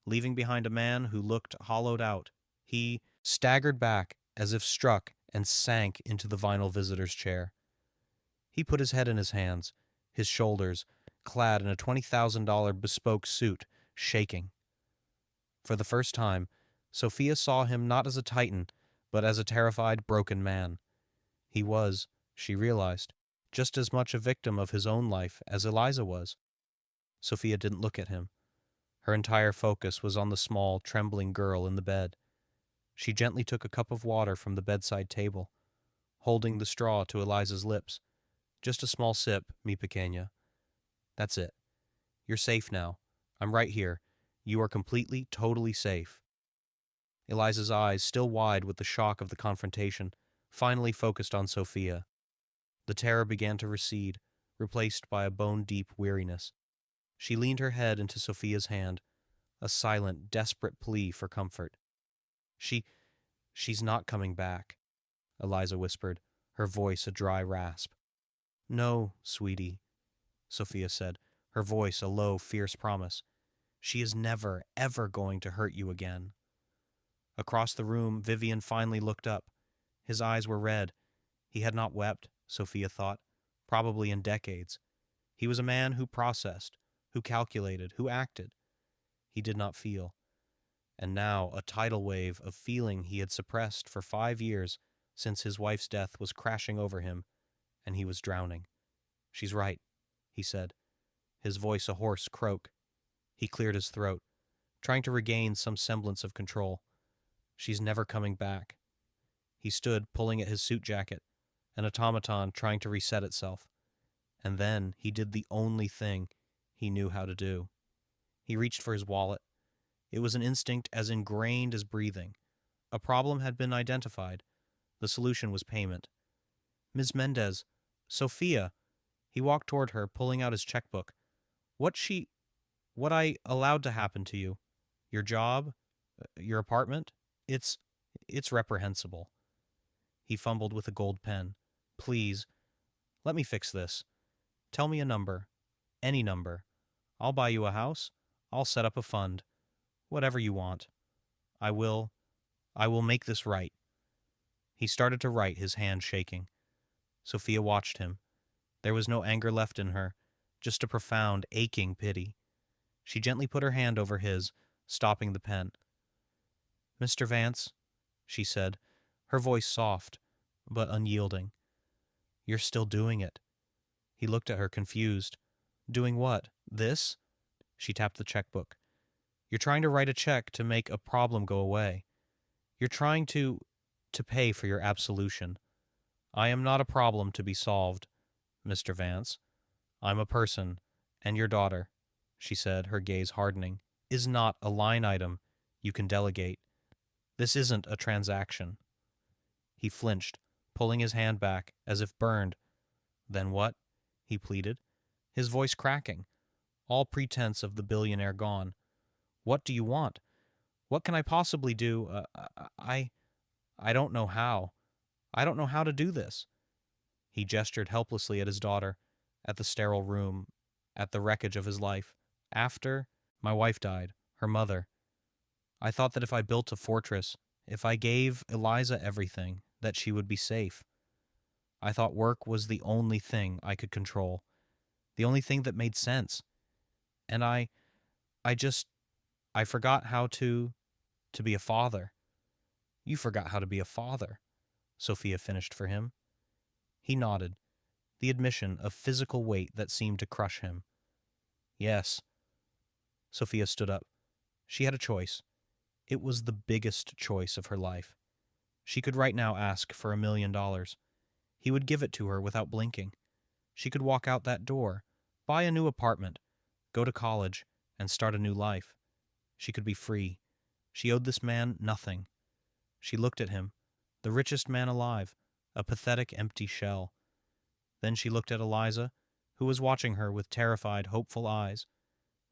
leaving behind a man who looked hollowed out. He staggered back as if struck and sank into the vinyl visitor's chair. He put his head in his hands, his shoulders, clad in a $20,000 bespoke suit, shaking. For the first time, Sophia saw him not as a titan, but as a terrified, broken man. He was, she realized, just as much a victim of his own life as Eliza was. Sophia didn't look at him. Her entire focus was on the small, trembling girl in the bed. She gently took a cup of water from the bedside table, holding the straw to Eliza's lips. "Just a small sip, mi pequeña. That's it. You're safe now. I'm right here. You are completely, totally safe." Eliza's eyes, still wide with the shock of the confrontation, finally focused on Sophia. The terror began to recede, replaced by a bone-deep weariness. She leaned her head into Sophia's hand, a silent, desperate plea for comfort. She's not coming back," Eliza whispered, her voice a dry rasp. "No, sweetie," Sophia said, her voice a low, fierce promise. "She is never, ever going to hurt you again." Across the room, Vivian finally looked up. His eyes were red. He had not wept, Sophia thought, probably in decades. He was a man who processed, who calculated, who acted. He did not feel. And now a tidal wave of feeling he had suppressed for 5 years since his wife's death was crashing over him, and he was drowning. "She's right," he said, his voice a hoarse croak. He cleared his throat, trying to regain some semblance of control. "She's never coming back." He stood, pulling at his suit jacket, an automaton trying to reset itself. And then he did the only thing he knew how to do. He reached for his wallet. It was an instinct as ingrained as breathing. A problem had been identified. The solution was payment. "Ms. Mendez, Sophia." He walked toward her, pulling out his checkbook. What I allowed to happen to you? Your job? Your apartment? It's reprehensible." He fumbled with a gold pen. "Please, let me fix this. Tell me a number. Any number. I'll buy you a house. I'll set up a fund. Whatever you want. I will make this right." He started to write, his hand shaking. Sophia watched him. There was no anger left in her, just a profound, aching pity. She gently put her hand over his, stopping the pen. "Mr. Vance," she said, her voice soft, but unyielding. "You're still doing it." He looked at her, confused. "Doing what? This?" She tapped the checkbook. "You're trying to write a check to make a problem go away. You're trying to pay for your absolution. I am not a problem to be solved, Mr. Vance. I'm a person, and your daughter," she said, her gaze hardening, "is not a line item you can delegate. This isn't a transaction." He flinched, pulling his hand back, as if burned. "Then what?" he pleaded, his voice cracking, all pretense of the billionaire gone. "What do you want? What can I possibly do? I don't know how. I don't know how to do this." He gestured helplessly at his daughter, at the sterile room, at the wreckage of his life. "After my wife died, her mother, I thought that if I built a fortress, if I gave Eliza everything, that she would be safe. I thought work was the only thing I could control, the only thing that made sense. And I forgot how to be a father." "You forgot how to be a father," Sophia finished for him. He nodded, the admission of physical weight that seemed to crush him. "Yes." Sophia stood up. She had a choice. It was the biggest choice of her life. She could right now ask for $1 million. He would give it to her without blinking. She could walk out that door, buy a new apartment, go to college, and start a new life. She could be free. She owed this man nothing. She looked at him, the richest man alive, a pathetic, empty shell. Then she looked at Eliza, who was watching her with terrified, hopeful eyes,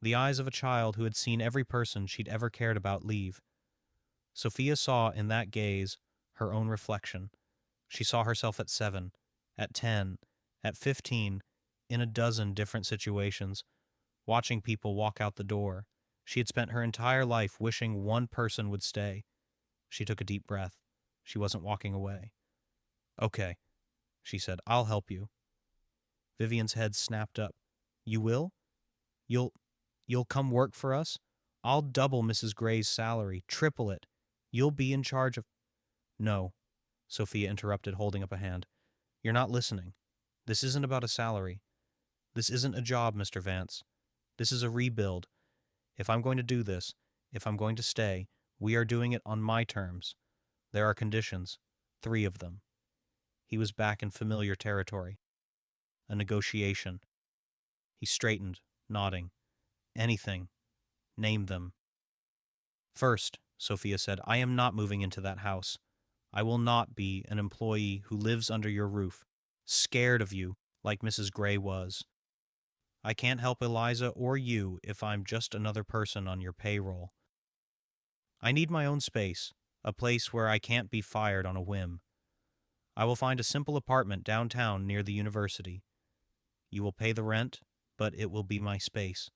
the eyes of a child who had seen every person she'd ever cared about leave. Sophia saw in that gaze her own reflection. She saw herself at 7, at 10, at 15, in a dozen different situations, watching people walk out the door. She had spent her entire life wishing one person would stay. She took a deep breath. She wasn't walking away. "Okay," she said, "I'll help you." Vivian's head snapped up. "You will? You'll come work for us? I'll double Mrs. Gray's salary, triple it. You'll be in charge of—" "No," Sophia interrupted, holding up a hand. "You're not listening. This isn't about a salary. This isn't a job, Mr. Vance. This is a rebuild. If I'm going to do this, if I'm going to stay, we are doing it on my terms. There are conditions, 3 of them." He was back in familiar territory. A negotiation. He straightened, nodding. "Anything. Name them." "First," Sophia said, "I am not moving into that house. I will not be an employee who lives under your roof, scared of you like Mrs. Gray was. I can't help Eliza or you if I'm just another person on your payroll. I need my own space, a place where I can't be fired on a whim. I will find a simple apartment downtown near the university. You will pay the rent, but it will be my space.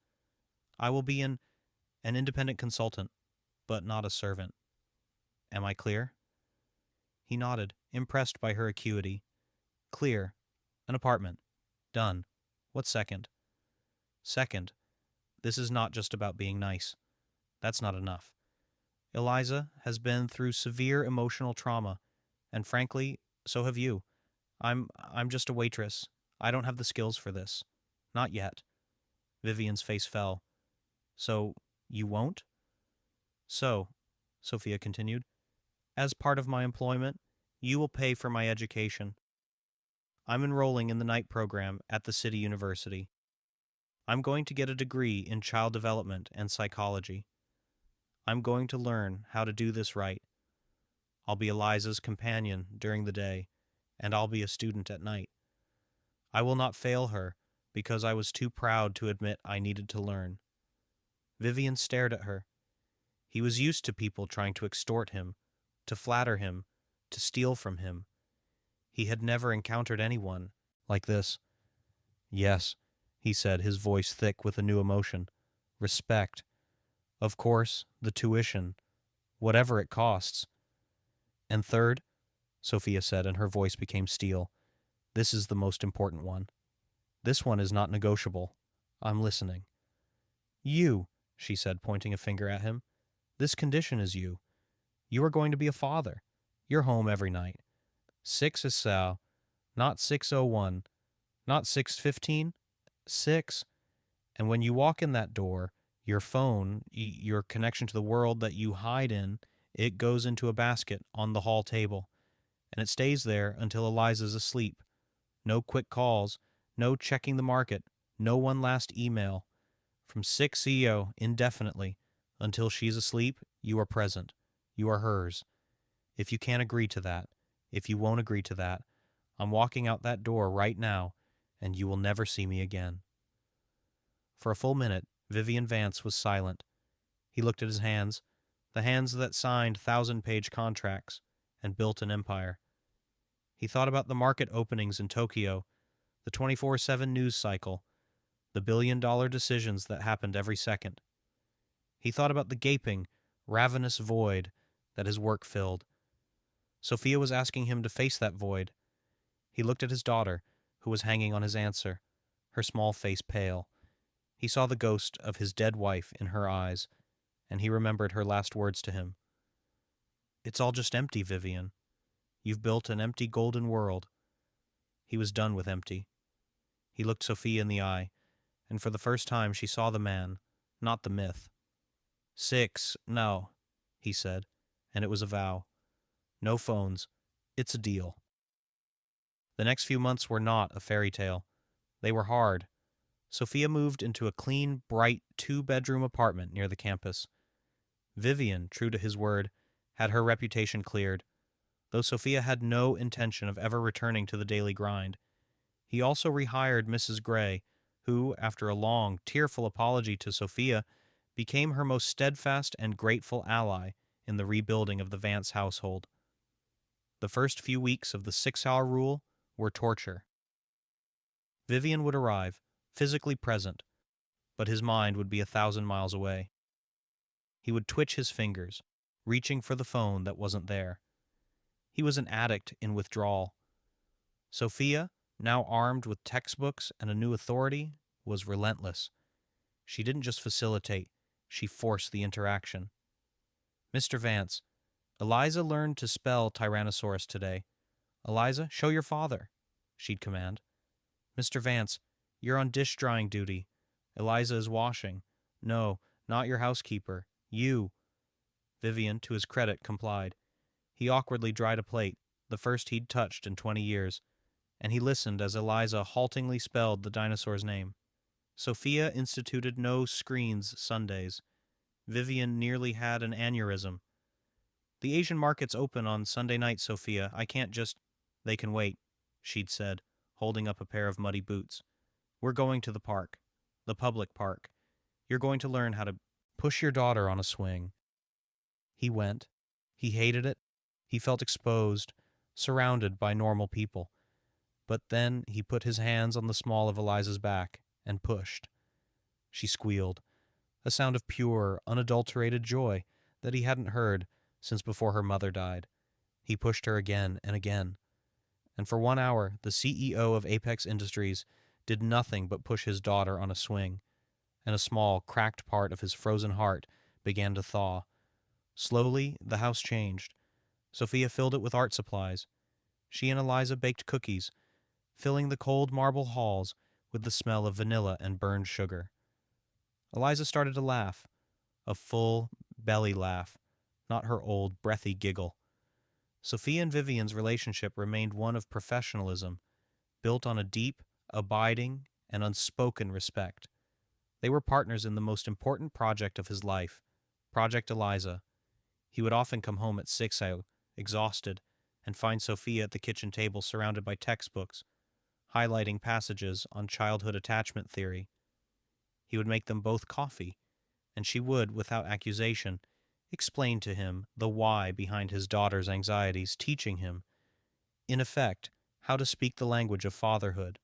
I will be an independent consultant, but not a servant. Am I clear?" He nodded, impressed by her acuity. "Clear, An apartment. Done. What's second? Second, this is not just about being nice. That's not enough. Eliza has been through severe emotional trauma, and frankly, so have you. I'm just a waitress. I don't have the skills for this. Not yet. Vivian's face fell. So, you won't? So, Sophia continued, as part of my employment, you will pay for my education. I'm enrolling in the night program at the City University. I'm going to get a degree in child development and psychology. I'm going to learn how to do this right. I'll be Eliza's companion during the day, and I'll be a student at night. I will not fail her because I was too proud to admit I needed to learn. Vivian stared at her. He was used to people trying to extort him, to flatter him, to steal from him. He had never encountered anyone like this. Yes, he said, his voice thick with a new emotion. Respect. Of course, the tuition, whatever it costs. And third, Sophia said, and her voice became steel, this is the most important one. This one is not negotiable. I'm listening. You, she said, pointing a finger at him. This condition is you. You are going to be a father. You're home every night. 6 is Sal, not 6:01, not 6:15, 6. And when you walk in that door, your phone, your connection to the world that you hide in, it goes into a basket on the hall table, and it stays there until Eliza's asleep. No quick calls, no checking the market, no one last email. From 6 indefinitely, until she's asleep, you are present. You are hers. If you can't agree to that, if you won't agree to that, I'm walking out that door right now, and you will never see me again. For a full minute, Vivian Vance was silent. He looked at his hands, the hands that signed 1,000-page contracts and built an empire. He thought about the market openings in Tokyo, the 24/7 news cycle, the billion-dollar decisions that happened every second. He thought about the gaping, ravenous void that his work filled. Sophia was asking him to face that void. He looked at his daughter, who was hanging on his answer, her small face pale. He saw the ghost of his dead wife in her eyes, and he remembered her last words to him. It's all just empty, Vivian. You've built an empty golden world. He was done with empty. He looked Sophia in the eye, and for the first time she saw the man, not the myth. 6, no, he said, and it was a vow. No phones. It's a deal. The next few months were not a fairy tale. They were hard. Sophia moved into a clean, bright 2-bedroom apartment near the campus. Vivian, true to his word, had her reputation cleared, though Sophia had no intention of ever returning to the daily grind. He also rehired Mrs. Gray, who, after a long, tearful apology to Sophia, became her most steadfast and grateful ally in the rebuilding of the Vance household. The first few weeks of the 6-hour rule were torture. Vivian would arrive, physically present, but his mind would be 1,000 miles away. He would twitch his fingers, reaching for the phone that wasn't there. He was an addict in withdrawal. Sophia, now armed with textbooks and a new authority, was relentless. She didn't just facilitate, she forced the interaction. Mr. Vance, Eliza learned to spell Tyrannosaurus today. Eliza, show your father, she'd command. Mr. Vance, you're on dish drying duty. Eliza is washing. No, not your housekeeper. You. Vivian, to his credit, complied. He awkwardly dried a plate, the first he'd touched in 20 years, and he listened as Eliza haltingly spelled the dinosaur's name. Sophia instituted no screens Sundays. Vivian nearly had an aneurysm. The Asian market's open on Sunday night, Sophia. I can't just... They can wait, she'd said, holding up a pair of muddy boots. We're going to the park. The public park. You're going to learn how to push your daughter on a swing. He went. He hated it. He felt exposed, surrounded by normal people. But then he put his hands on the small of Eliza's back and pushed. She squealed, a sound of pure, unadulterated joy that he hadn't heard since before her mother died. He pushed her again and again. and for 1 hour the CEO of Apex Industries did nothing but push his daughter on a swing, and a small, cracked part of his frozen heart began to thaw. Slowly, the house changed. Sophia filled it with art supplies. She and Eliza baked cookies, filling the cold marble halls with the smell of vanilla and burned sugar. Eliza started to laugh, a full belly laugh, not her old breathy giggle. Sophia and Vivian's relationship remained one of professionalism, built on a deep, abiding, and unspoken respect. They were partners in the most important project of his life, Project Eliza. He would often come home at 6 a.m., exhausted, and find Sophia at the kitchen table surrounded by textbooks, highlighting passages on childhood attachment theory. He would make them both coffee, and she would, without accusation, explain to him the why behind his daughter's anxieties, teaching him, in effect, how to speak the language of fatherhood.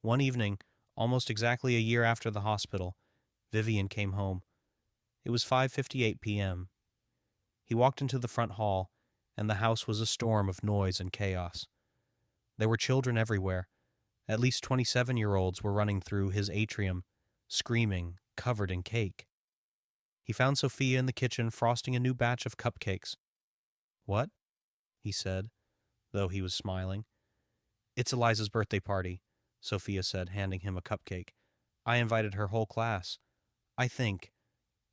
One evening, almost exactly a year after the hospital, Vivian came home. It was 5:58 p.m. He walked into the front hall, and the house was a storm of noise and chaos. There were children everywhere. At least 27-year-olds were running through his atrium, screaming, covered in cake. He found Sophia in the kitchen frosting a new batch of cupcakes. "What?" he said, though he was smiling. "It's Eliza's birthday party," Sophia said, handing him a cupcake. "I invited her whole class. I think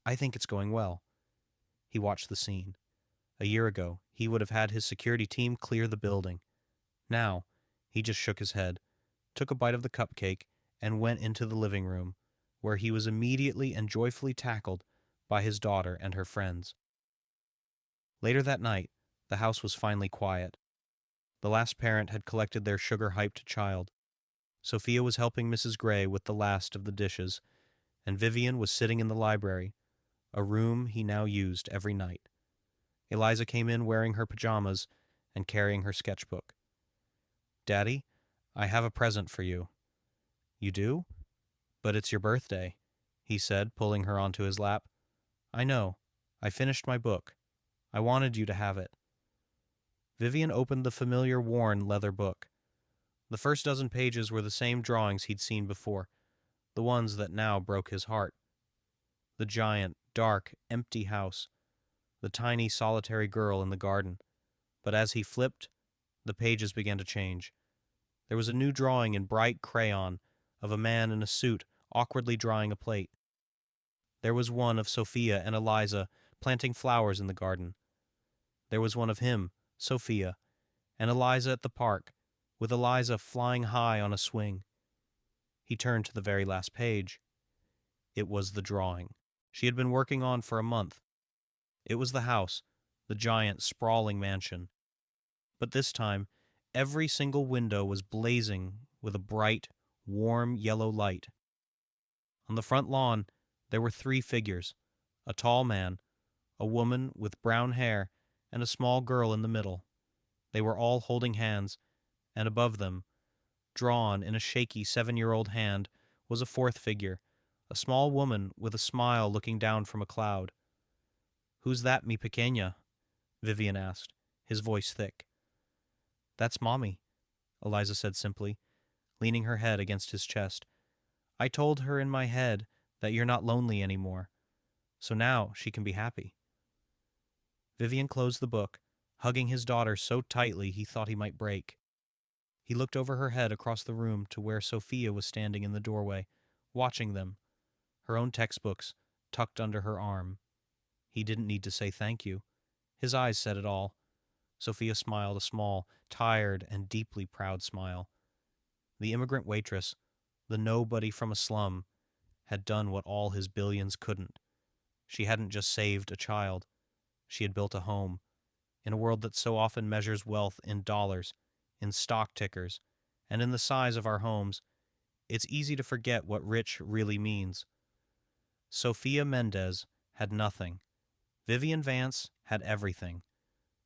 it's going well." He watched the scene. A year ago, he would have had his security team clear the building. Now, he just shook his head, took a bite of the cupcake, and went into the living room, where he was immediately and joyfully tackled by his daughter and her friends. Later that night, the house was finally quiet. The last parent had collected their sugar-hyped child. Sophia was helping Mrs. Gray with the last of the dishes, and Vivian was sitting in the library, a room he now used every night. Eliza came in wearing her pajamas and carrying her sketchbook. "Daddy, I have a present for you." "You do? But it's your birthday," he said, pulling her onto his lap. "I know. I finished my book. I wanted you to have it." Vivian opened the familiar worn leather book. The first dozen pages were the same drawings he'd seen before, the ones that now broke his heart. The giant, dark, empty house, the tiny, solitary girl in the garden. But as he flipped, the pages began to change. There was a new drawing in bright crayon of a man in a suit awkwardly drying a plate. There was one of Sophia and Eliza planting flowers in the garden. There was one of him, Sophia, and Eliza at the park, with Eliza flying high on a swing. He turned to the very last page. It was the drawing she had been working on for a month. It was the house, the giant, sprawling mansion. But this time, every single window was blazing with a bright, warm yellow light. On the front lawn, there were 3 figures, a tall man, a woman with brown hair, and a small girl in the middle. They were all holding hands, and above them, drawn in a shaky 7-year-old hand, was a 4th figure, a small woman with a smile looking down from a cloud. "Who's that, mi pequeña?" Vivian asked, his voice thick. "That's Mommy," Eliza said simply, leaning her head against his chest. "I told her in my head that you're not lonely anymore, so now she can be happy." Vivian closed the book, hugging his daughter so tightly he thought he might break. He looked over her head across the room to where Sophia was standing in the doorway, watching them, her own textbooks tucked under her arm. He didn't need to say thank you. His eyes said it all. Sophia smiled a small, tired, and deeply proud smile. The immigrant waitress, the nobody from a slum, had done what all his billions couldn't. She hadn't just saved a child. She had built a home. In a world that so often measures wealth in dollars, in stock tickers, and in the size of our homes, it's easy to forget what rich really means. Sophia Mendez had nothing. Vivian Vance had everything.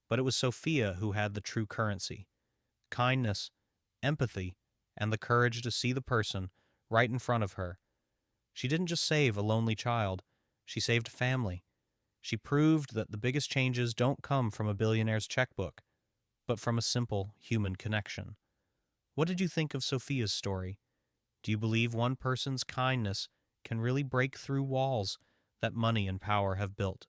But it was Sophia who had the true currency: kindness, empathy, and the courage to see the person right in front of her. She didn't just save a lonely child, she saved a family. She proved that the biggest changes don't come from a billionaire's checkbook. but from a simple human connection. What did you think of Sophia's story? Do you believe one person's kindness can really break through walls that money and power have built?